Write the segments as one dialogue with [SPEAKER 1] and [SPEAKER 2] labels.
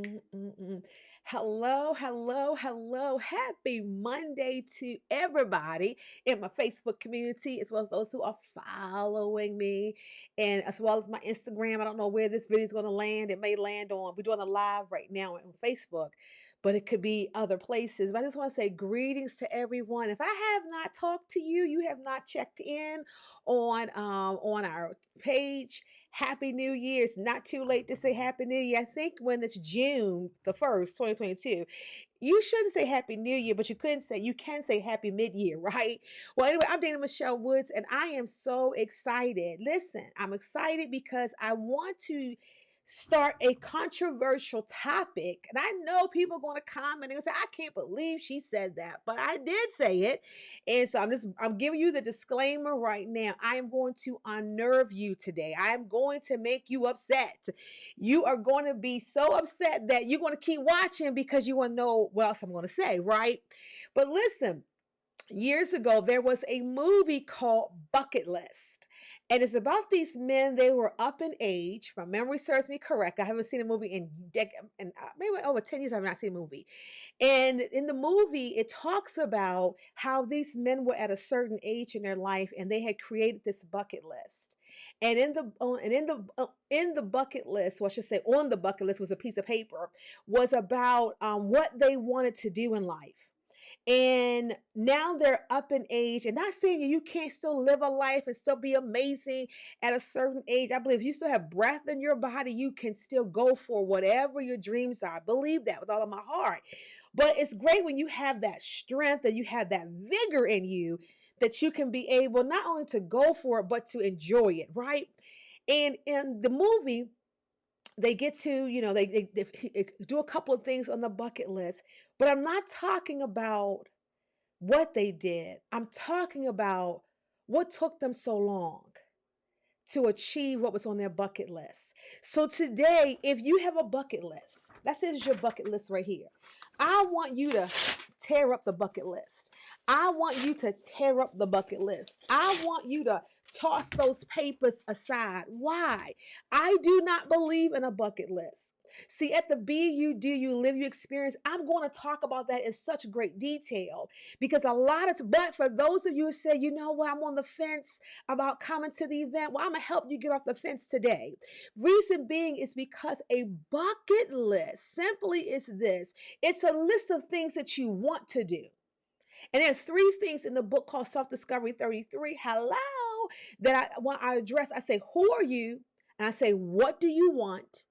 [SPEAKER 1] Mm. Hello, hello, hello. Happy Monday to everybody in my Facebook community, as well as those who are following me, and as well as my Instagram. I don't know where this video is going to land. It may land on, we're doing a live right now on Facebook, but it could be other places. But I just want to say greetings to everyone. If I have not talked to you, you have not checked in on our page. Happy New Year. It's not too late to say Happy New Year. I think when it's June the 1st, 2022, you shouldn't say Happy New Year, but you can say Happy Mid-Year, right? Well, anyway, I'm Dana Michelle Woods, and I am so excited. Listen, I'm excited because I want to start a controversial topic. And I know people are going to comment and say, I can't believe she said that, but I did say it. And so I'm giving you the disclaimer right now. I am going to unnerve you today. I am going to make you upset. You are going to be so upset that you're going to keep watching because you want to know what else I'm going to say, right? But listen, years ago, there was a movie called Bucket List. And it's about these men. They were up in age. If my memory serves me correct, I haven't seen a movie in maybe over 10 years. I have not seen a movie. And in the movie, it talks about how these men were at a certain age in their life, and they had created this bucket list. And in the bucket list, or I should say, on the bucket list was a piece of paper, was about what they wanted to do in life. And now they're up in age, and not saying you can't still live a life and still be amazing at a certain age. I believe if you still have breath in your body, you can still go for whatever your dreams are. I believe that with all of my heart. But it's great when you have that strength and you have that vigor in you that you can be able not only to go for it, but to enjoy it, right? And in the movie, they get to, they do a couple of things on the bucket list, but I'm not talking about what they did. I'm talking about what took them so long to achieve what was on their bucket list. So today, if you have a bucket list, that says your bucket list right here. I want you to tear up the bucket list. I want you to tear up the bucket list. I want you to toss those papers aside. Why? I do not believe in a bucket list. See, at the Be You, Do You, Live You experience, I'm going to talk about that in such great detail because but for those of you who say, you know what, I'm on the fence about coming to the event, well, I'm going to help you get off the fence today. Reason being is because a bucket list simply is this. It's a list of things that you want to do. And there are three things in the book called Self-Discovery 33. Hello, that when I address, I say, who are you? And I say, what do you want?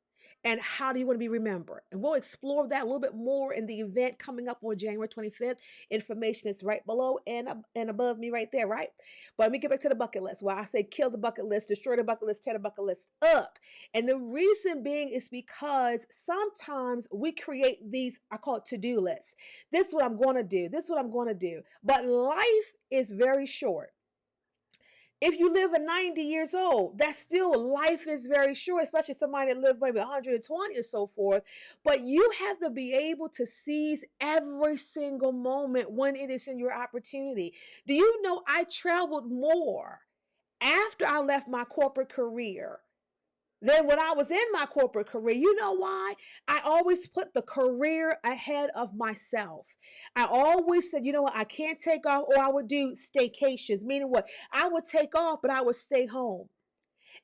[SPEAKER 1] And how do you want to be remembered? And we'll explore that a little bit more in the event coming up on January 25th. Information is right below and above me right there, right? But let me get back to the bucket list. Well, I say kill the bucket list, destroy the bucket list, tear the bucket list up. And the reason being is because sometimes we create these, I call it to-do lists. This is what I'm going to do. This is what I'm going to do. But life is very short. If you live at 90 years old, that's still life is very short, especially somebody that lived maybe 120 or so forth. But you have to be able to seize every single moment when it is in your opportunity. Do you know I traveled more after I left my corporate career than when I was in my corporate career? You know why? I always put the career ahead of myself. I always said, you know what, I can't take off, or I would do staycations, meaning what? I would take off, but I would stay home.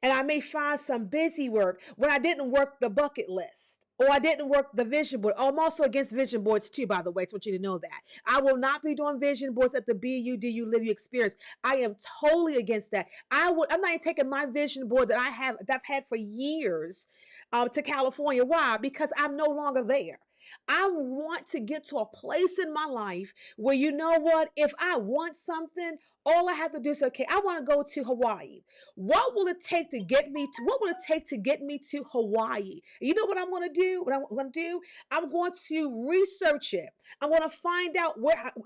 [SPEAKER 1] And I may find some busy work when I didn't work the bucket list or I didn't work the vision board. I'm also against vision boards too, by the way. I want you to know that. I will not be doing vision boards at the Be You, Do You, Live You experience. I am totally against that. I'm not even taking my vision board that I've had for years to California. Why? Because I'm no longer there. I want to get to a place in my life where, you know what, if I want something, all I have to do is, okay, I want to go to Hawaii. What will it take to get me to Hawaii? You know what I'm going to do? What I'm going to do? I'm going to research it. I'm going to find out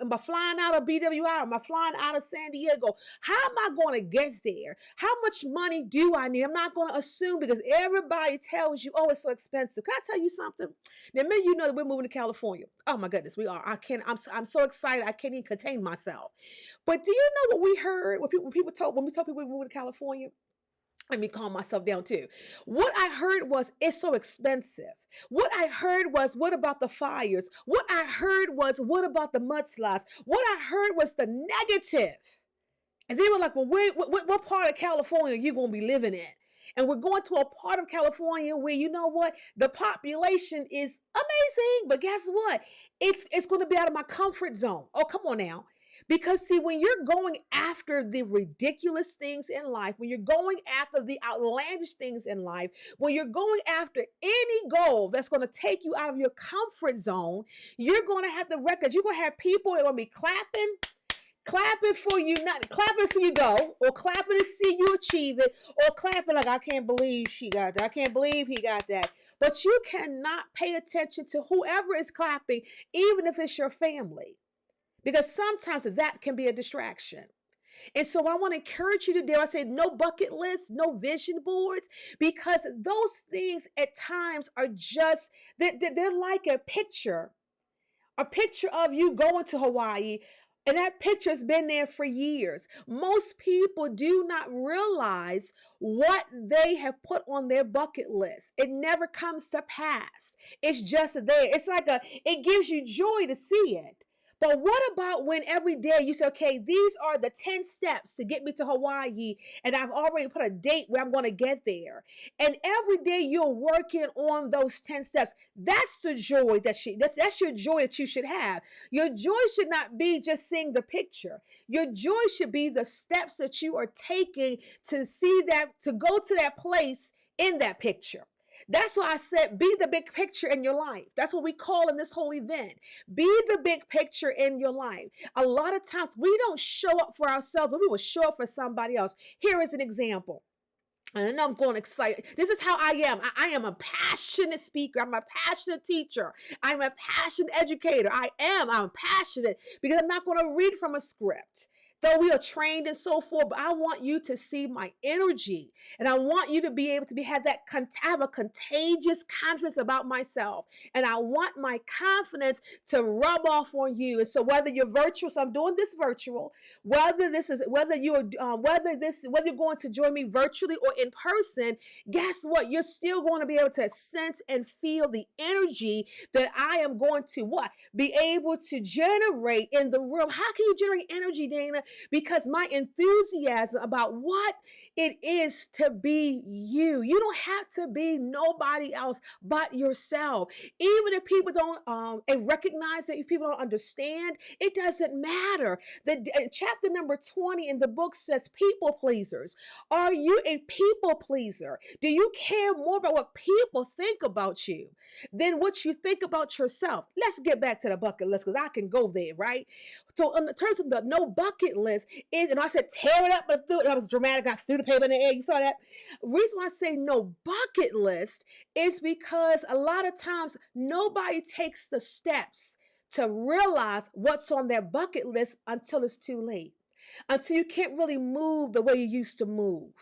[SPEAKER 1] am I flying out of BWI? Am I flying out of San Diego? How am I going to get there? How much money do I need? I'm not going to assume because everybody tells you, oh, it's so expensive. Can I tell you something? Now, many of you know that we're moving to California. Oh my goodness, we are. I'm so excited. I can't even contain myself. But do you know what we heard when we told people we were moving to California? Let me calm myself down too. What I heard was, it's so expensive. What I heard was, what about the fires? What I heard was, what about the mudslides? What I heard was the negative. And they were like, well, what part of California are you going to be living in? And we're going to a part of California where, you know what, the population is amazing, but guess what? It's going to be out of my comfort zone. Oh, come on now. Because see, when you're going after the ridiculous things in life, when you're going after the outlandish things in life, when you're going after any goal that's going to take you out of your comfort zone, you're going to have the records. You're going to have people that are going to be clapping for you, not clapping to see you go, or clapping to see you achieve it, or clapping like, I can't believe she got that. I can't believe he got that. But you cannot pay attention to whoever is clapping, even if it's your family, because sometimes that can be a distraction. And so I want to encourage you today. I say no bucket lists, no vision boards, because those things at times are just, they're like a picture of you going to Hawaii, and that picture has been there for years. Most people do not realize what they have put on their bucket list. It never comes to pass. It's just there. It's like it gives you joy to see it. But what about when every day you say, okay, these are the 10 steps to get me to Hawaii, and I've already put a date where I'm going to get there. And every day you're working on those 10 steps. That's the joy that's your joy that you should have. Your joy should not be just seeing the picture. Your joy should be the steps that you are taking to see that, to go to that place in that picture. That's why I said, be the big picture in your life. That's what we call in this whole event. Be the big picture in your life. A lot of times we don't show up for ourselves, but we will show up for somebody else. Here is an example. And I know I'm going excited. This is how I am. I am a passionate speaker. I'm a passionate teacher. I'm a passionate educator. I'm passionate because I'm not going to read from a script. Though we are trained and so forth, but I want you to see my energy, and I want you to be able to have a contagious confidence about myself, and I want my confidence to rub off on you. And so, whether you're virtual, so I'm doing this virtual, whether you're going to join me virtually or in person, guess what? You're still going to be able to sense and feel the energy that I am going to be able to generate in the room. How can you generate energy, Dana? Because my enthusiasm about what it is to be you. You don't have to be nobody else but yourself. Even if people don't recognize that, if people don't understand, it doesn't matter. Chapter number 20 in the book says people pleasers. Are you a people pleaser? Do you care more about what people think about you than what you think about yourself? Let's get back to the bucket list, because I can go there, right? So in terms of the no bucket list is, and I said tear it up, but that was dramatic. I threw the paper in the air. You saw that? Reason why I say no bucket list is because a lot of times nobody takes the steps to realize what's on their bucket list until it's too late, until you can't really move the way you used to move.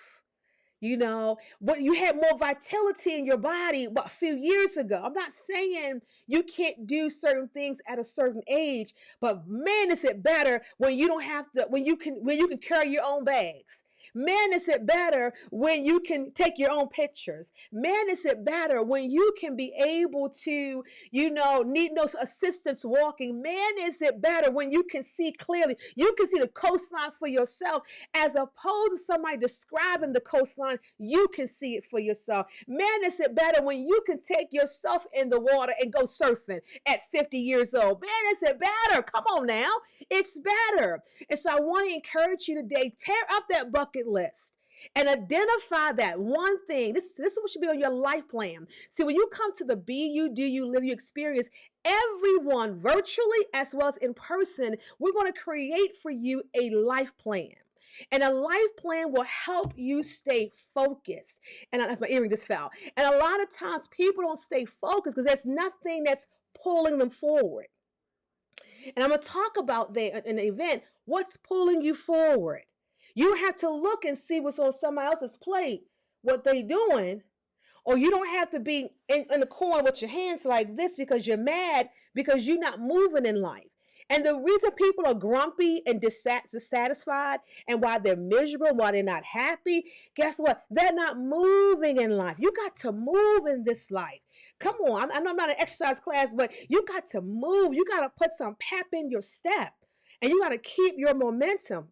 [SPEAKER 1] You know, what you had more vitality in your body a few years ago. I'm not saying you can't do certain things at a certain age, but man, is it better when you don't have to, when you can carry your own bags. Man, is it better when you can take your own pictures. Man, is it better when you can be able to, need no assistance walking. Man, is it better when you can see clearly. You can see the coastline for yourself, as opposed to somebody describing the coastline. You can see it for yourself. Man, is it better when you can take yourself in the water and go surfing at 50 years old. Man, is it better? Come on now. It's better. And so I want to encourage you today, tear up that bucket list and identify that one thing. This is what should be on your life plan. See, when you come to the Be You, Do You, Live You experience, everyone virtually as well as in person, we're going to create for you a life plan. And a life plan will help you stay focused. And my earring just fell. And a lot of times people don't stay focused because there's nothing that's pulling them forward. And I'm going to talk about that in the event, what's pulling you forward. You have to look and see what's on somebody else's plate, what they doing, or you don't have to be in the corner with your hands like this because you're mad because you're not moving in life. And the reason people are grumpy and dissatisfied and why they're miserable, why they're not happy, guess what? They're not moving in life. You got to move in this life. Come on. I know I'm not an exercise class, but you got to move. You got to put some pep in your step and you got to keep your momentum.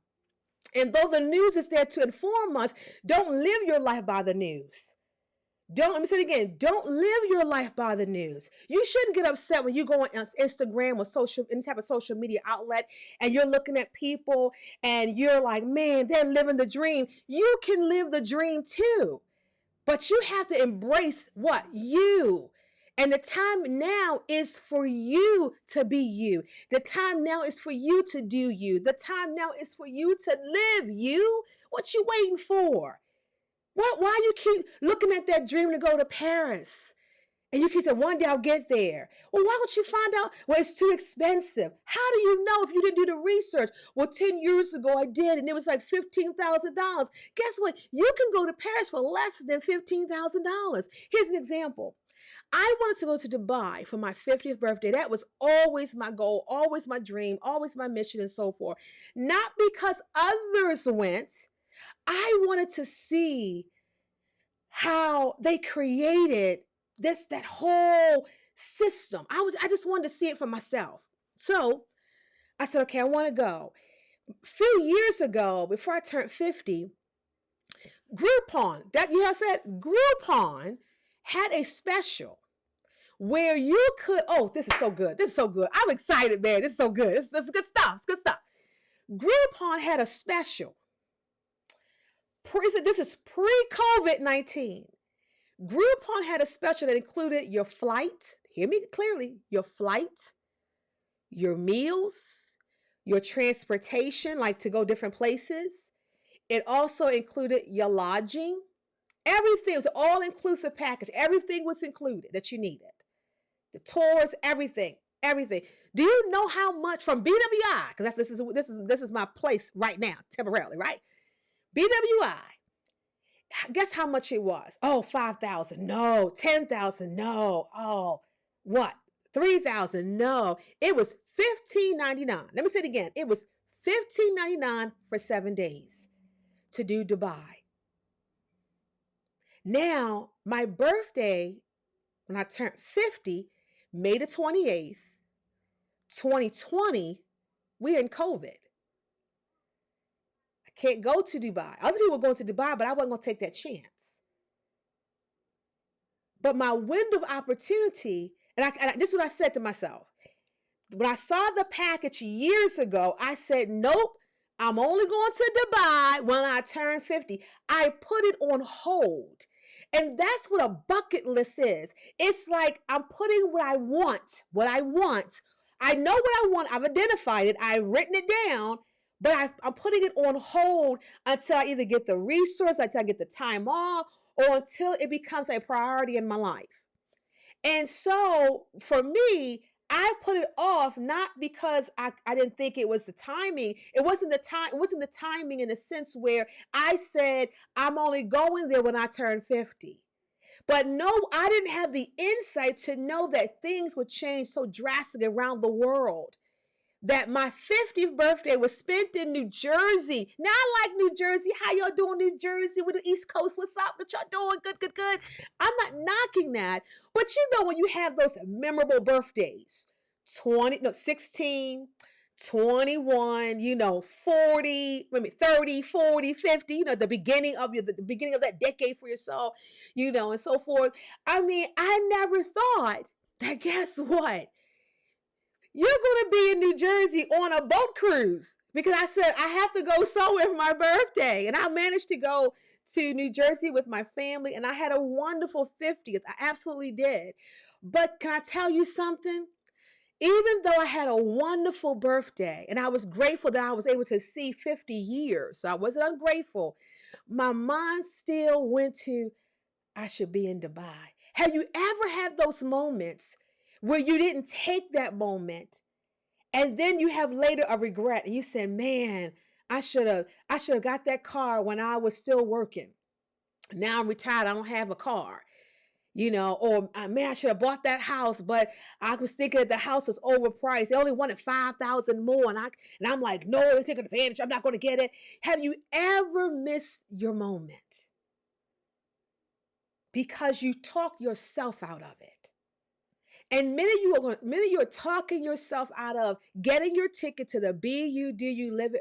[SPEAKER 1] And though the news is there to inform us, don't live your life by the news. Don't, let me say it again. Don't live your life by the news. You shouldn't get upset when you go on Instagram or any type of social media outlet and you're looking at people and you're like, man, they're living the dream. You can live the dream too. But you have to embrace what? You. And the time now is for you to be you. The time now is for you to do you. The time now is for you to live you. What you waiting for? Why you keep looking at that dream to go to Paris? And you keep saying, one day I'll get there. Well, why don't you find out? Well, it's too expensive. How do you know if you didn't do the research? Well, 10 years ago I did, and it was like $15,000. Guess what? You can go to Paris for less than $15,000. Here's an example. I wanted to go to Dubai for my 50th birthday. That was always my goal, always my dream, always my mission, and so forth. Not because others went. I wanted to see how they created that whole system. I just wanted to see it for myself. So I said, okay, I want to go. A few years ago, before I turned 50, Groupon, I said Groupon had a special where you could, oh, this is so good. This is so good. I'm excited, man. This is so good. This is good stuff. It's good stuff. Groupon had a special. This is pre-COVID-19. Groupon had a special that included your flight, hear me clearly, your flight, your meals, your transportation, like to go different places. It also included your lodging. Everything was an all-inclusive package. Everything was included that you needed. The tours, everything. Do you know how much from BWI? Because this is my place right now, temporarily, right? BWI. Guess how much it was? Oh, 5,000. No. 10,000. No. Oh, what? 3,000. No. It was $15.99. Let me say it again. It was $15.99 for 7 days to do Dubai. Now, my birthday, when I turned 50, May the 28th, 2020, we're in COVID. I can't go to Dubai. Other people were going to Dubai, but I wasn't going to take that chance. But my window of opportunity, and this is what I said to myself. When I saw the package years ago, I said, nope, I'm only going to Dubai when I turn 50. I put it on hold. And that's what a bucket list is. It's like I'm putting what I want. I know what I want. I've identified it. I've written it down, but I'm putting it on hold until I either get the resource, until I get the time off, or until it becomes a priority in my life. And so for me, I put it off not because I didn't think it was the timing. It wasn't the time. It wasn't the timing in a sense where I said I'm only going there when I turn 50. But no, I didn't have the insight to know that things would change so drastically around the world. That my 50th birthday was spent in New Jersey. Now I like New Jersey. How y'all doing, New Jersey? With the East Coast, what's up? What y'all doing? Good. I'm not knocking that. But you know when you have those memorable birthdays, 16, 21, 40, 30, 40, 50, the beginning of the beginning of that decade for yourself, and so forth. I mean, I never thought that, guess what? You're going to be in New Jersey on a boat cruise, because I said I have to go somewhere for my birthday. And I managed to go to New Jersey with my family, and I had a wonderful 50th. I absolutely did. But can I tell you something? Even though I had a wonderful birthday and I was grateful that I was able to see 50 years, so I wasn't ungrateful, my mind still went to, I should be in Dubai. Have you ever had those moments where you didn't take that moment and then you have later a regret and you said, man, I should have got that car when I was still working. Now I'm retired. I don't have a car. or man, I should have bought that house, but I was thinking that the house was overpriced. They only wanted 5,000 more, and I'm like, no, they're taking advantage. I'm not going to get it. Have you ever missed your moment because you talk yourself out of it? And many of you are talking yourself out of getting your ticket to the Be You Do You Live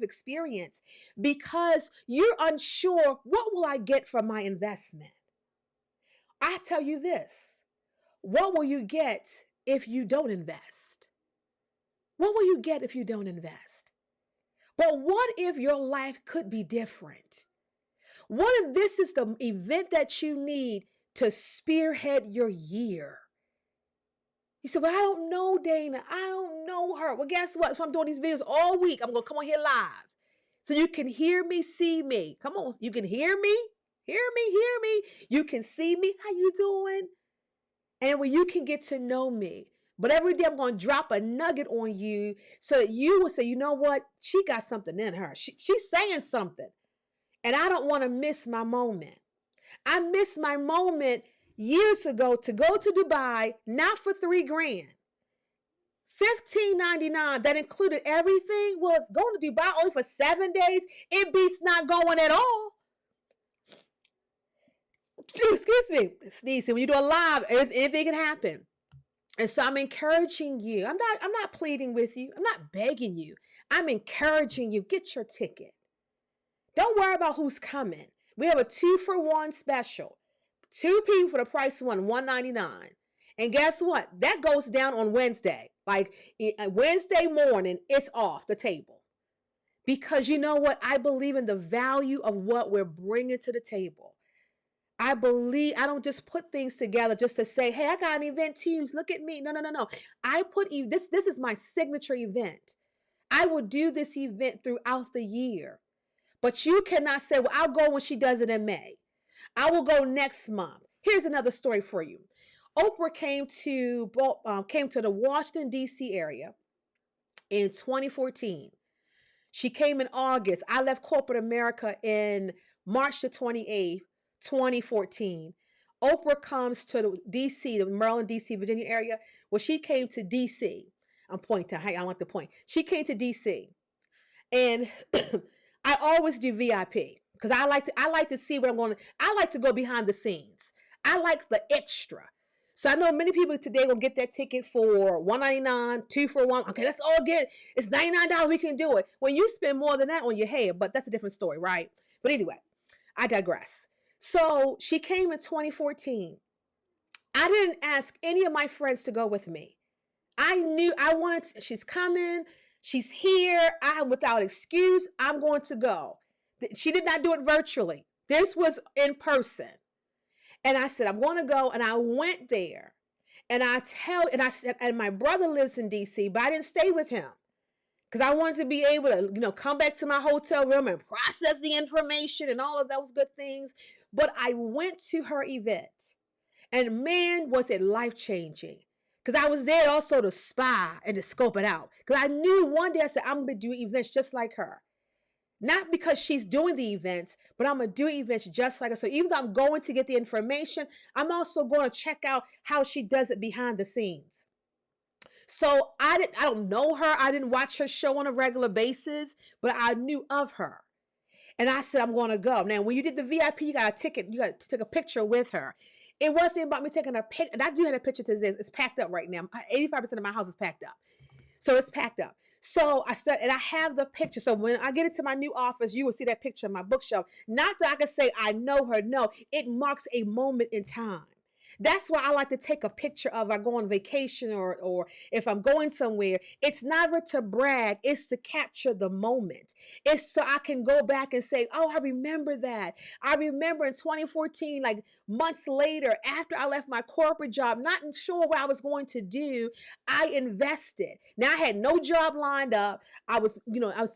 [SPEAKER 1] experience because you're unsure, what will I get from my investment? I tell you this, what will you get if you don't invest? What will you get if you don't invest? But what if your life could be different? What if this is the event that you need to spearhead your year? You said, well, I don't know Dana. I don't know her. Well, guess what? So I'm doing these videos all week. I'm going to come on here live so you can hear me, see me. Come on. You can hear me, hear me. You can see me. How you doing? And where you can get to know me. But every day I'm going to drop a nugget on you so that you will say, you know what? She got something in her. She's saying something. And I don't want to miss my moment. I missed my moment years ago to go to Dubai, not for $3,000. $15.99 that included everything. Well, if going to Dubai only for 7 days, it beats not going at all. Excuse me, sneezing. When you do a live, anything can happen. And so I'm encouraging you. I'm not pleading with you. I'm not begging you. I'm encouraging you. Get your ticket. Don't worry about who's coming. We have a 2-for-1 special. 2 people for the price of one, $199. And guess what? That goes down on Wednesday. Like Wednesday morning, it's off the table. Because you know what? I believe in the value of what we're bringing to the table. I don't just put things together just to say, hey, I got an event too. Look at me. No. I put this is my signature event. I will do this event throughout the year. But you cannot say, well, I'll go when she does it in May. I will go next month. Here's another story for you. Oprah came to the Washington, D.C. area in 2014. She came in August. I left corporate America in March the 28th, 2014. Oprah comes to D.C., the Maryland, D.C., Virginia area. Well, she came to D.C. I'm pointing. Hey, I like to point. She came to D.C. and I always do VIP because I like to see what I'm going to. I like to go behind the scenes. I like the extra. So I know many people today will get that ticket for $199, 2-for-1. Okay, let's all get it. It's $99. We can do it. When you spend more than that on your hair, but that's a different story, right? But anyway, I digress. So she came in 2014. I didn't ask any of my friends to go with me. I knew I wanted to, she's coming. She's here. I am without excuse. I'm going to go. She did not do it virtually. This was in person. And I said, I'm going to go. And I went there. And I said, and my brother lives in DC, but I didn't stay with him because I wanted to be able to, come back to my hotel room and process the information and all of those good things. But I went to her event, and man, was it life-changing. Because I was there also to spy and to scope it out. Because I knew one day I said, I'm going to do events just like her. Not because she's doing the events, but I'm going to do events just like her. So even though I'm going to get the information, I'm also going to check out how she does it behind the scenes. So I don't know her. I didn't watch her show on a regular basis, but I knew of her. And I said, I'm going to go. Now, when you did the VIP, you got a ticket. You got to take a picture with her. It wasn't about me taking a picture. And I do have a picture to this. It's packed up right now. 85% of my house is packed up. So it's packed up. So I started, and I have the picture. So when I get into my new office, you will see that picture on my bookshelf. Not that I can say I know her. No, it marks a moment in time. That's why I like to take a picture of I go on vacation or if I'm going somewhere. It's never to brag. It's to capture the moment. It's so I can go back and say, oh, I remember that. I remember in 2014, like months later, after I left my corporate job, not sure what I was going to do, I invested. Now I had no job lined up. I was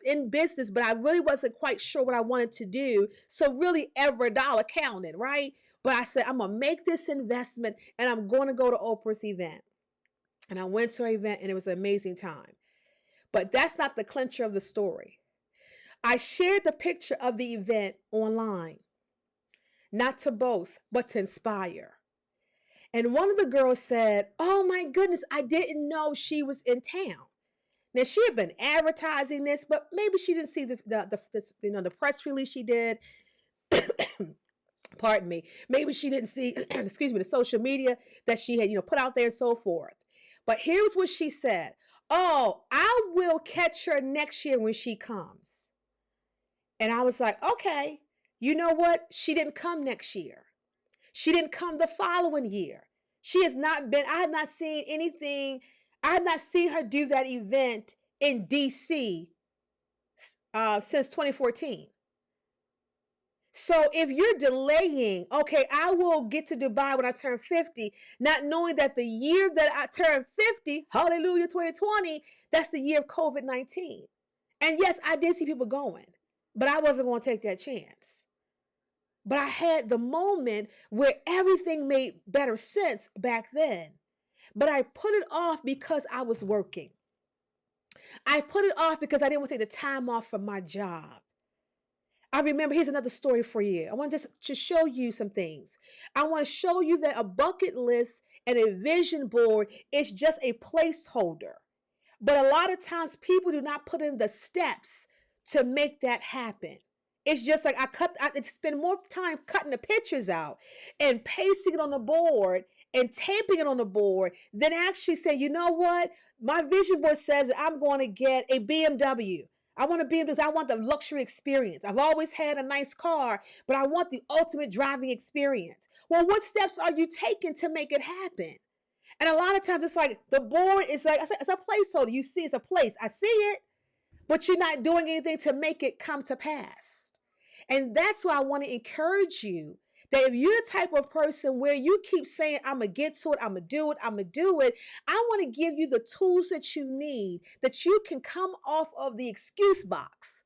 [SPEAKER 1] in business, but I really wasn't quite sure what I wanted to do. So really every dollar counted, right? But I said, I'm going to make this investment and I'm going to go to Oprah's event. And I went to her event and it was an amazing time. But that's not the clincher of the story. I shared the picture of the event online, not to boast, but to inspire. And one of the girls said, "Oh my goodness, I didn't know she was in town." Now she had been advertising this, but maybe she didn't see the press release she did. Pardon me. Maybe she didn't see, excuse me, the social media that she had, put out there and so forth. But here's what she said. "Oh, I will catch her next year when she comes." And I was like, okay, you know what? She didn't come next year. She didn't come the following year. She has not been, I have not seen anything. I have not seen her do that event in DC since 2014. So if you're delaying, okay, I will get to Dubai when I turn 50, not knowing that the year that I turned 50, hallelujah, 2020, that's the year of COVID-19. And yes, I did see people going, but I wasn't going to take that chance. But I had the moment where everything made better sense back then. But I put it off because I was working. I put it off because I didn't want to take the time off from my job. I remember, here's another story for you. I want just to show you some things. I want to show you that a bucket list and a vision board is just a placeholder. But a lot of times people do not put in the steps to make that happen. It's just like I spend more time cutting the pictures out and pasting it on the board and taping it on the board than actually saying, you know what? My vision board says I'm going to get a BMW. I want to be because I want the luxury experience. I've always had a nice car, but I want the ultimate driving experience. Well, what steps are you taking to make it happen? And a lot of times it's like the board is like, it's a placeholder. You see, it's a place. I see it, but you're not doing anything to make it come to pass. And that's why I want to encourage you that if you're the type of person where you keep saying, I'm going to get to it, I'm going to do it, I'm going to do it, I want to give you the tools that you need that you can come off of the excuse box.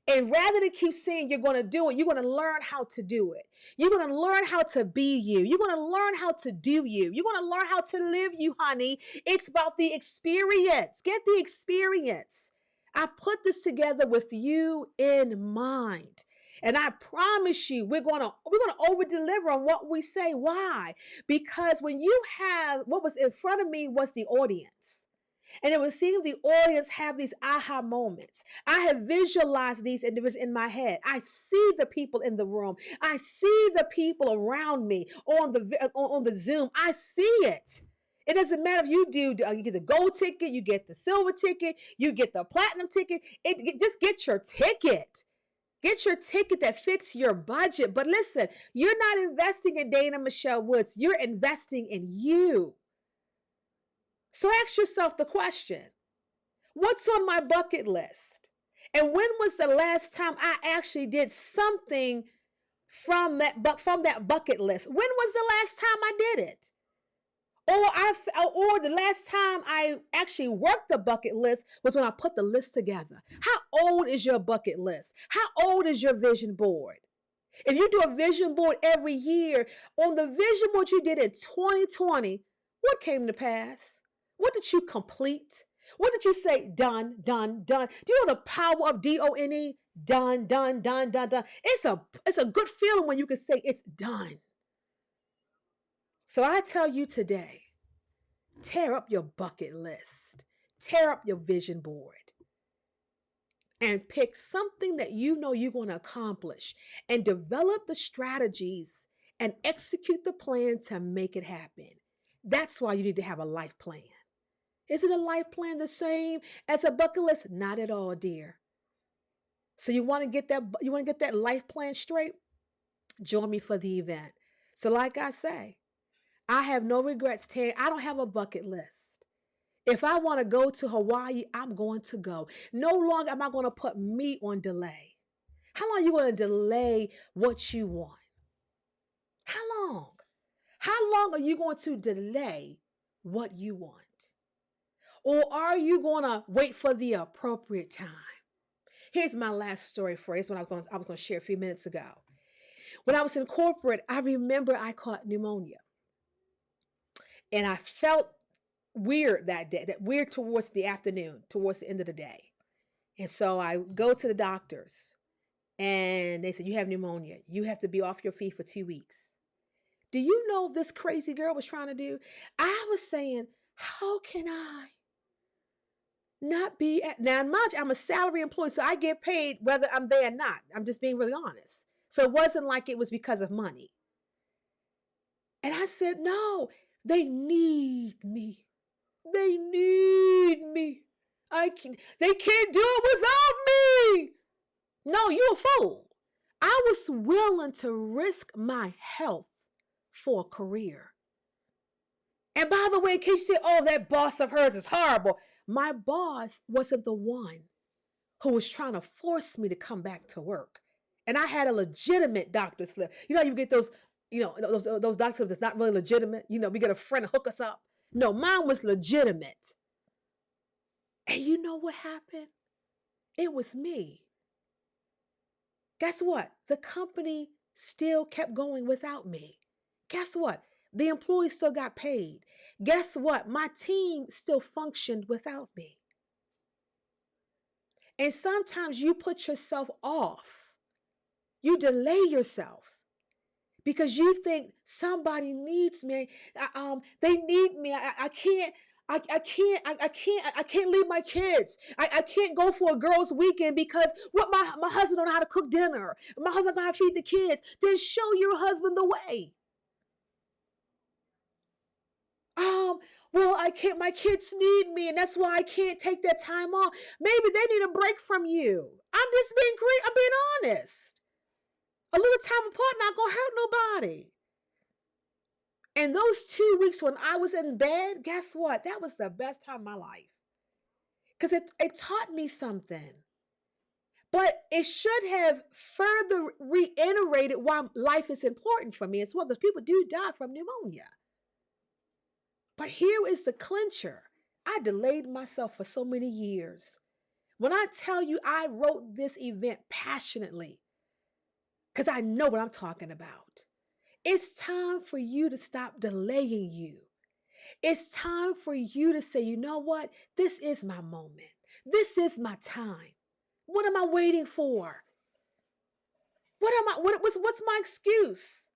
[SPEAKER 1] And rather than keep saying you're going to do it, you're going to learn how to do it. You're going to learn how to be you. You're going to learn how to do you. You're going to learn how to live you, honey. It's about the experience. Get the experience. I put this together with you in mind. And I promise you, we're going to over deliver on what we say. Why? Because when you have what was in front of me was the audience. And it was seeing the audience have these aha moments. I have visualized these individuals in my head. I see the people in the room. I see the people around me on the Zoom. I see it. It doesn't matter if you get the gold ticket, you get the silver ticket, you get the platinum ticket. Just get your ticket. Get your ticket that fits your budget. But listen, you're not investing in Dana Michelle Woods. You're investing in you. So ask yourself the question, what's on my bucket list? And when was the last time I actually did something from that bucket list? When was the last time I did it? Or the last time I actually worked the bucket list was when I put the list together. How old is your bucket list? How old is your vision board? If you do a vision board every year, on the vision board you did in 2020, what came to pass? What did you complete? What did you say? Done, done, done. Do you know the power of DONE? Done, done, done, done, done. It's a good feeling when you can say it's done. So I tell you today, tear up your bucket list, tear up your vision board, and pick something that you know you're going to accomplish and develop the strategies and execute the plan to make it happen. That's why you need to have a life plan. Is it a life plan the same as a bucket list? Not at all, dear. So you want to get that life plan straight? Join me for the event. So like I say, I have no regrets, Terry. I don't have a bucket list. If I want to go to Hawaii, I'm going to go. No longer am I going to put me on delay. How long are you going to delay what you want? How long? How long are you going to delay what you want? Or are you going to wait for the appropriate time? Here's my last story for you. It's what I was going to share a few minutes ago. When I was in corporate, I remember I caught pneumonia. And I felt weird that day, that weird towards the afternoon, towards the end of the day. And so I go to the doctors and they said, you have pneumonia. You have to be off your feet for 2 weeks. Do you know this crazy girl was trying to do? I was saying, how can I not be at now? Much I'm a salary employee, so I get paid whether I'm there or not. I'm just being really honest. So it wasn't like it was because of money. And I said, no, they need me. They need me. They can't do it without me. No, you a fool. I was willing to risk my health for a career. And by the way, in case you say, oh, that boss of hers is horrible, my boss wasn't the one who was trying to force me to come back to work. And I had a legitimate doctor slip. You know, you get those, those doctors that's not really legitimate. You know, we get a friend to hook us up. No, mine was legitimate. And you know what happened? It was me. Guess what? The company still kept going without me. Guess what? The employees still got paid. Guess what? My team still functioned without me. And sometimes you put yourself off. You delay yourself because you think somebody needs me. They need me. I can't. I can't leave my kids. I can't go for a girls' weekend because what my husband don't know how to cook dinner. My husband don't know how to feed the kids. Then show your husband the way. Well, I can't, my kids need me, and that's why I can't take that time off. Maybe they need a break from you. I'm just being great, I'm being honest. A little time apart not gonna hurt nobody. And those 2 weeks when I was in bed, guess what? That was the best time of my life. Because it taught me something. But it should have further reiterated why life is important for me as well, because people do die from pneumonia. But here is the clincher. I delayed myself for so many years. When I tell you I wrote this event passionately, because I know what I'm talking about. It's time for you to stop delaying you. It's time for you to say, you know what? This is my moment. This is my time. What am I waiting for? What's my excuse?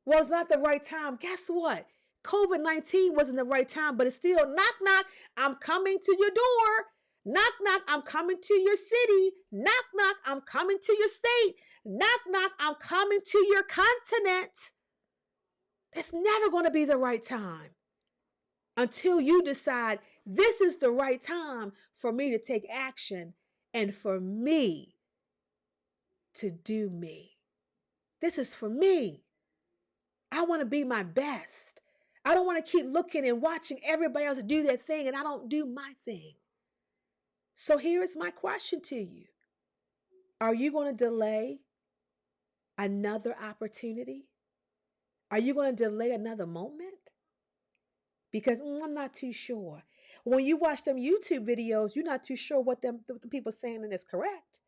[SPEAKER 1] Well, it's not the right time. Guess what? COVID-19 wasn't the right time, but it's still knock, knock. I'm coming to your door. Knock, knock. I'm coming to your city. Knock, knock. I'm coming to your state. Knock, knock. I'm coming to your continent. It's never going to be the right time until you decide this is the right time for me to take action and for me to do me. This is for me. I want to be my best. I don't want to keep looking and watching everybody else do their thing and I don't do my thing. So here is my question to you. Are you going to delay another opportunity? Are you going to delay another moment? Because I'm not too sure. When you watch them YouTube videos, you're not too sure what the people saying is correct.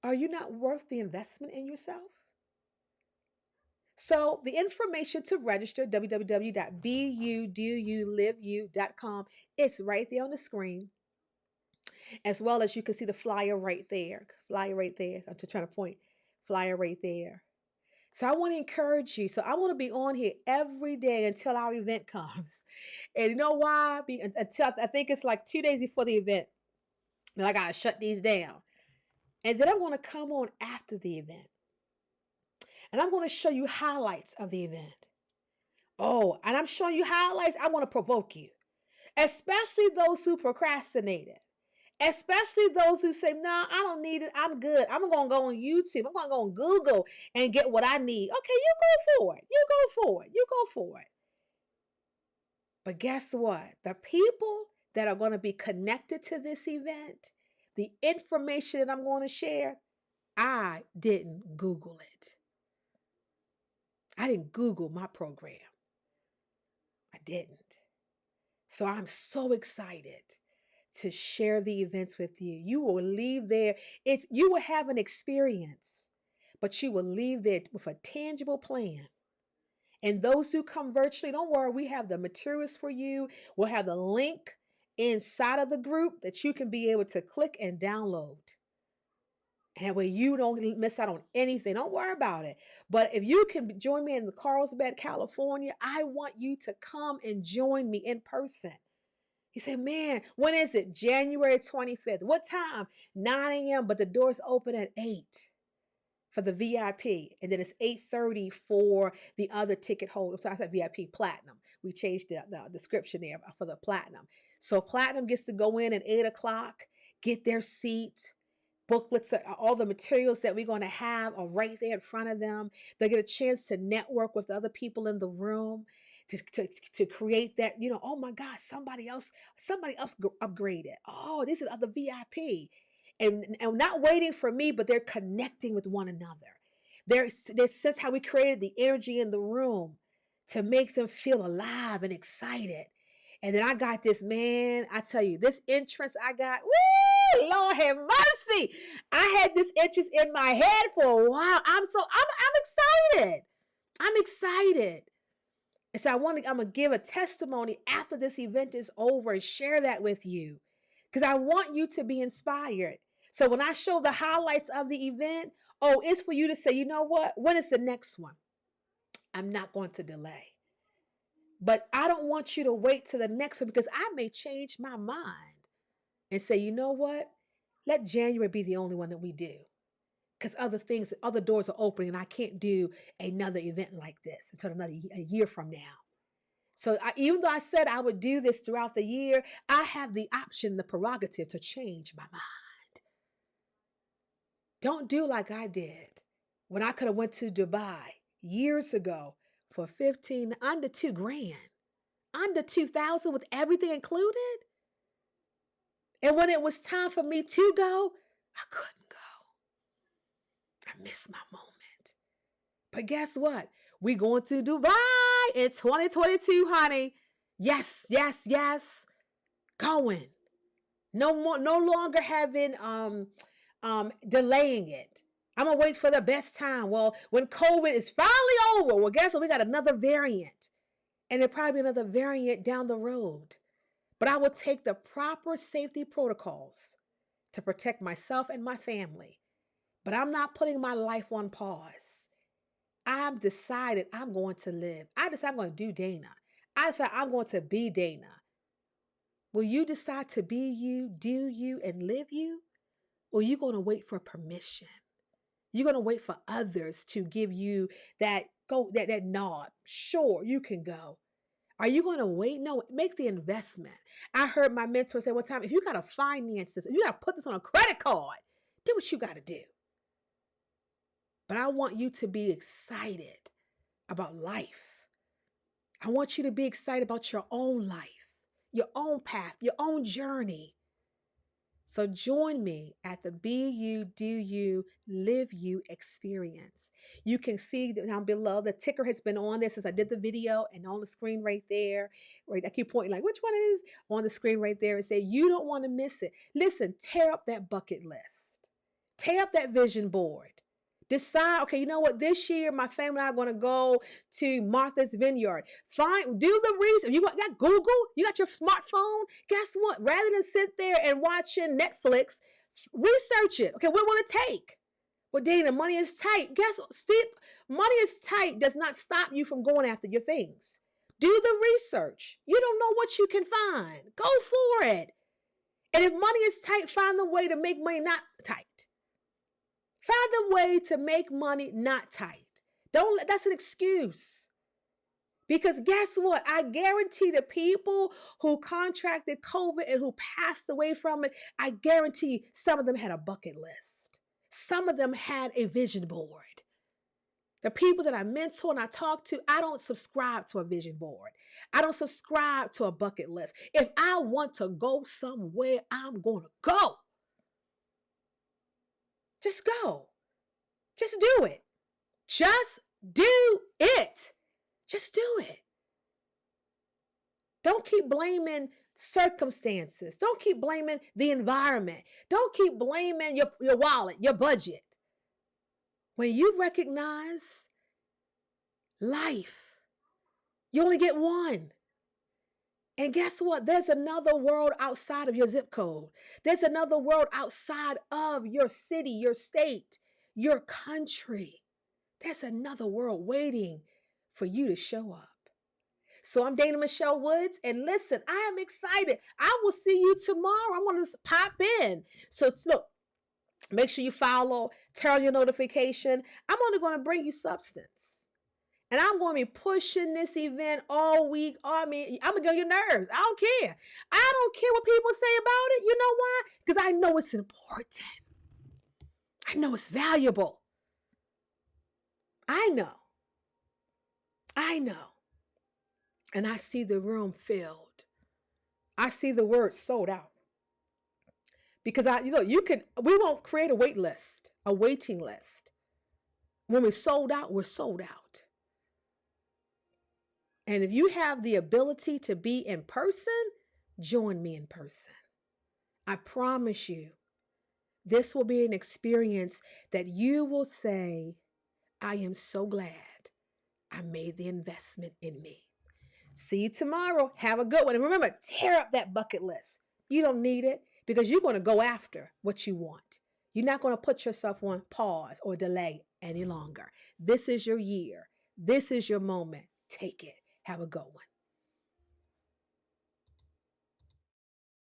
[SPEAKER 1] Are you not worth the investment in yourself? So the information to register, www.buduliveyou.com, is right there on the screen, as well as you can see the flyer right there. Flyer right there. I'm just trying to point. Flyer right there. So I want to encourage you. So I want to be on here every day until our event comes. And you know why? Until I think it's like 2 days before the event. And I got to shut these down. And then I'm going to come on after the event. And I'm going to show you highlights of the event. Oh, and I'm showing you highlights. I want to provoke you, especially those who procrastinated, especially those who say, no, I don't need it. I'm good. I'm going to go on YouTube. I'm going to go on Google and get what I need. Okay, you go for it. You go for it. You go for it. But guess what? The people that are going to be connected to this event, the information that I'm going to share, I didn't Google it. I didn't Google my program. I didn't. So I'm so excited to share the events with you. You will leave there. You will have an experience, but you will leave there with a tangible plan. And those who come virtually, don't worry, we have the materials for you. We'll have the link inside of the group that you can be able to click and download. And that way you don't miss out on anything. Don't worry about it. But if you can join me in Carlsbad, California, I want you to come and join me in person. He said, man, when is it? January 25th. What time? 9 a.m., but the doors open at 8 for the VIP. And then it's 8:30 for the other ticket holder. So I said VIP Platinum. We changed the description there for the Platinum. So Platinum gets to go in at 8 o'clock, get their seat. Booklets, all the materials that we're going to have are right there in front of them. They get a chance to network with other people in the room to create that, oh my God, somebody else upgraded. Oh, this is other VIP. And not waiting for me, but they're connecting with one another. They sense how we created the energy in the room to make them feel alive and excited. And then I got this, man, I tell you, this entrance I got, woo, Lord have mercy. I had this interest in my head for a while. I'm excited. I'm excited. And so I'm going to give a testimony after this event is over and share that with you because I want you to be inspired. So when I show the highlights of the event, it's for you to say, you know what? When is the next one? I'm not going to delay. But I don't want you to wait to the next one because I may change my mind and say, you know what? Let January be the only one that we do. Because other doors are opening and I can't do another event like this until a year from now. So even though I said I would do this throughout the year, I have the option, the prerogative to change my mind. Don't do like I did when I could have went to Dubai years ago for under $2,000, under 2,000 with everything included. And when it was time for me to go, I couldn't go. I missed my moment. But guess what? We going to Dubai in 2022, honey. Yes, yes, yes. Going. No longer having delaying it. I'm gonna wait for the best time. Well, when COVID is finally over, well, guess what? We got another variant. And there'll probably be another variant down the road. But I will take the proper safety protocols to protect myself and my family. But I'm not putting my life on pause. I've decided I'm going to live. I decided I'm going to do Dana. I decided I'm going to be Dana. Will you decide to be you, do you, and live you? Or are you going to wait for permission? You're going to wait for others to give you that nod. Sure, you can go. Are you going to wait? No, make the investment. I heard my mentor say one time, if you got to finance this, if you got to put this on a credit card, do what you got to do. But I want you to be excited about life. I want you to be excited about your own life, your own path, your own journey. So join me at the Be You, Do You, Live You experience. You can see down below, the ticker has been on there since I did the video and on the screen right there. Right, I keep pointing like, which one it is? On the screen right there and say, you don't want to miss it. Listen, tear up that bucket list. Tear up that vision board. Decide, okay, you know what? This year, my family and I are going to go to Martha's Vineyard. Do the research. You got Google? You got your smartphone? Guess what? Rather than sit there and watching Netflix, research it. Okay, what will it take? Well, Dana, money is tight. Guess what? Money is tight does not stop you from going after your things. Do the research. You don't know what you can find. Go for it. And if money is tight, find the way to make money not tight. Find a way to make money not tight. That's an excuse. Because guess what? I guarantee the people who contracted COVID and who passed away from it, I guarantee some of them had a bucket list. Some of them had a vision board. The people that I mentor and I talk to, I don't subscribe to a vision board. I don't subscribe to a bucket list. If I want to go somewhere, I'm going to go. Just go. Just do it. Just do it. Just do it. Don't keep blaming circumstances. Don't keep blaming the environment. Don't keep blaming your wallet, your budget. When you recognize life, you only get one. And guess what? There's another world outside of your zip code. There's another world outside of your city, your state, your country. There's another world waiting for you to show up. So I'm Dana Michelle Woods, and listen, I am excited. I will see you tomorrow. I'm going to pop in. So look, make sure you follow, turn on your notification. I'm only going to bring you substance. And I'm going to be pushing this event all week. I'm going to get on your nerves. I don't care. I don't care what people say about it. You know why? Because I know it's important. I know it's valuable. I know. I know. And I see the room filled. I see the word sold out. Because we won't create a waiting list. When we're sold out, we're sold out. And if you have the ability to be in person, join me in person. I promise you, this will be an experience that you will say, I am so glad I made the investment in me. See you tomorrow. Have a good one. And remember, tear up that bucket list. You don't need it because you're going to go after what you want. You're not going to put yourself on pause or delay any longer. This is your year. This is your moment. Take it. Have a good one.